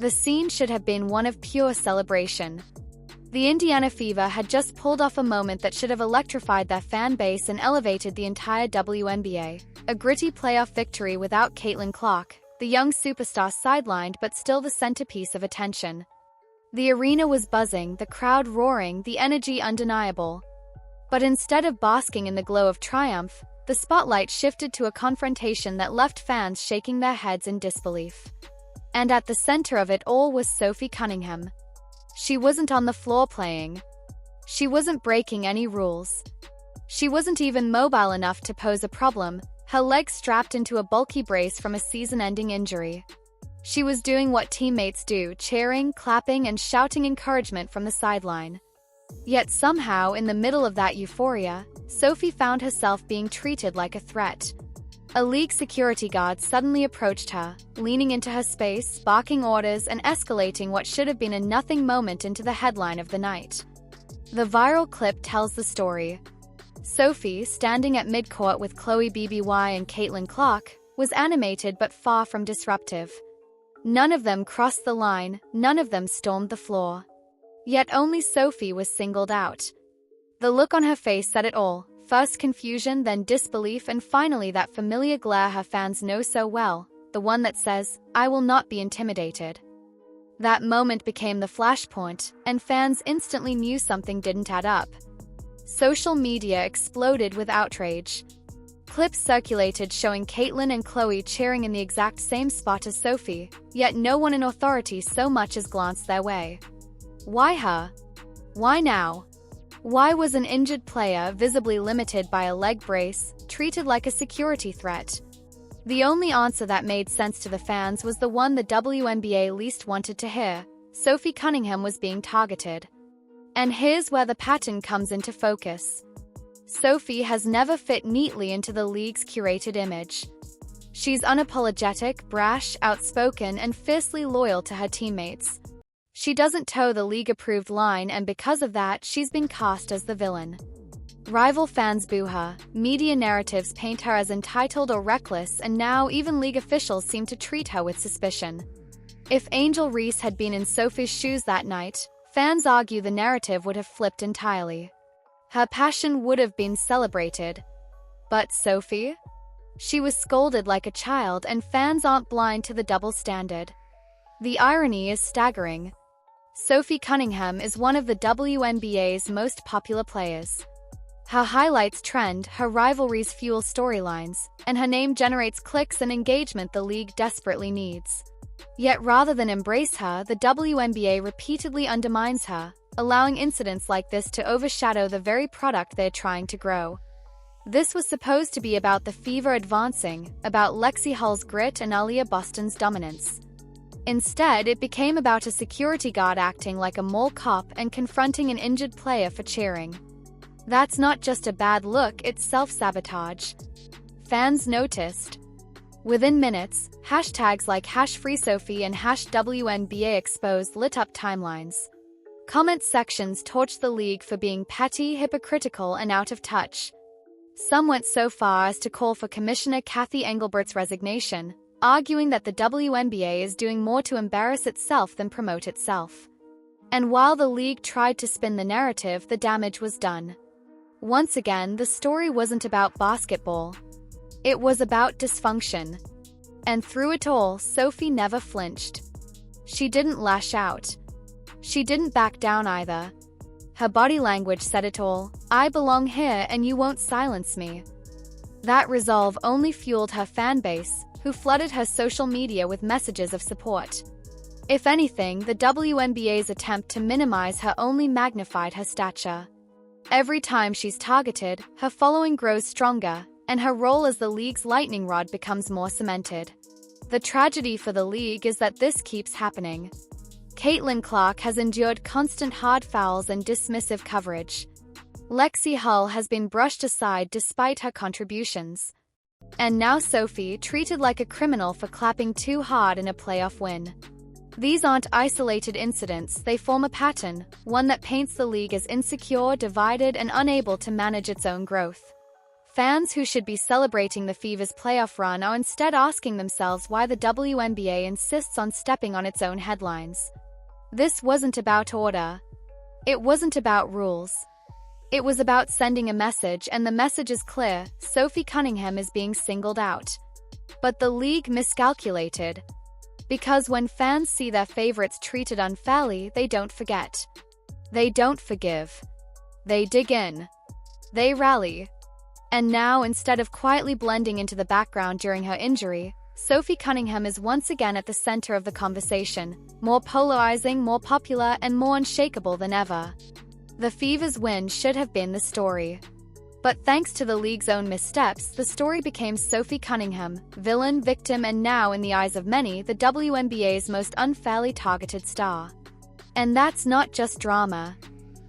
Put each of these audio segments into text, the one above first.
The scene should have been one of pure celebration. The Indiana Fever had just pulled off a moment that should have electrified their fan base and elevated the entire WNBA. A gritty playoff victory without Caitlin Clark, the young superstar sidelined but still the centerpiece of attention. The arena was buzzing, the crowd roaring, the energy undeniable. But instead of basking in the glow of triumph, the spotlight shifted to a confrontation that left fans shaking their heads in disbelief. And at the center of it all was Sophie Cunningham. She wasn't on the floor playing. She wasn't breaking any rules. She wasn't even mobile enough to pose a problem, her legs strapped into a bulky brace from a season-ending injury. She was doing what teammates do, cheering, clapping, and shouting encouragement from the sideline. Yet somehow, in the middle of that euphoria, Sophie found herself being treated like a threat. A league security guard suddenly approached her, leaning into her space, barking orders, and escalating what should have been a nothing moment into the headline of the night. The viral clip tells the story. Sophie, standing at midcourt with Chloe BBY and Caitlin Clark, was animated but far from disruptive. None of them crossed the line, none of them stormed the floor. Yet only Sophie was singled out. The look on her face said it all. First confusion, then disbelief, and finally that familiar glare her fans know so well, the one that says, "I will not be intimidated." That moment became the flashpoint, and fans instantly knew something didn't add up. Social media exploded with outrage. Clips circulated showing Caitlin and Chloe cheering in the exact same spot as Sophie, yet no one in authority so much as glanced their way. Why her? Why now? Why was an injured player, visibly limited by a leg brace, treated like a security threat? The only answer that made sense to the fans was the one the WNBA least wanted to hear: Sophie Cunningham was being targeted. And here's where the pattern comes into focus. Sophie has never fit neatly into the league's curated image. She's unapologetic, brash, outspoken, and fiercely loyal to her teammates. She doesn't toe the league-approved line, and because of that, she's been cast as the villain. Rival fans boo her, media narratives paint her as entitled or reckless, and now even league officials seem to treat her with suspicion. If Angel Reese had been in Sophie's shoes that night, fans argue the narrative would have flipped entirely. Her passion would have been celebrated. But Sophie? She was scolded like a child, and fans aren't blind to the double standard. The irony is staggering. Sophie Cunningham is one of the WNBA's most popular players. Her highlights trend, her rivalries fuel storylines, and her name generates clicks and engagement the league desperately needs. Yet rather than embrace her, the WNBA repeatedly undermines her, allowing incidents like this to overshadow the very product they're trying to grow. This was supposed to be about the Fever advancing, about Lexi Hull's grit and Aaliyah Boston's dominance. Instead, it became about a security guard acting like a mall cop and confronting an injured player for cheering. That's not just a bad look, it's self-sabotage. Fans noticed. Within minutes, hashtags like #FreeSophie and #WNBAExposed lit up timelines. Comment sections torched the league for being petty, hypocritical, and out of touch. Some went so far as to call for Commissioner Kathy Engelbert's resignation, arguing that the WNBA is doing more to embarrass itself than promote itself. And while the league tried to spin the narrative, the damage was done. Once again, the story wasn't about basketball. It was about dysfunction. And through it all, Sophie never flinched. She didn't lash out. She didn't back down either. Her body language said it all: "I belong here and you won't silence me." That resolve only fueled her fan base, who flooded her social media with messages of support. If anything, the WNBA's attempt to minimize her only magnified her stature. Every time she's targeted, her following grows stronger, and her role as the league's lightning rod becomes more cemented. The tragedy for the league is that this keeps happening. Caitlin Clark has endured constant hard fouls and dismissive coverage. Lexi Hull has been brushed aside despite her contributions. And now Sophie, treated like a criminal for clapping too hard in a playoff win. These aren't isolated incidents, they form a pattern, one that paints the league as insecure, divided, and unable to manage its own growth. Fans who should be celebrating the Fever's playoff run are instead asking themselves why the WNBA insists on stepping on its own headlines. This wasn't about order. It wasn't about rules. It was about sending a message, and the message is clear: Sophie Cunningham is being singled out. But the league miscalculated. Because when fans see their favorites treated unfairly, they don't forget. They don't forgive. They dig in. They rally. And now, instead of quietly blending into the background during her injury, Sophie Cunningham is once again at the center of the conversation, more polarizing, more popular, and more unshakable than ever. The Fever's win should have been the story. But thanks to the league's own missteps, the story became Sophie Cunningham, villain, victim, and now, in the eyes of many, the WNBA's most unfairly targeted star. And that's not just drama.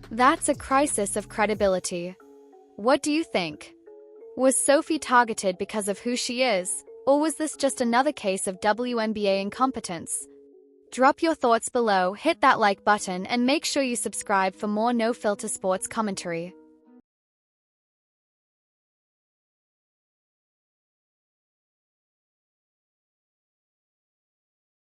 That's a crisis of credibility. What do you think? Was Sophie targeted because of who she is, or was this just another case of WNBA incompetence? Drop your thoughts below, hit that like button, and make sure you subscribe for more no-filter sports commentary.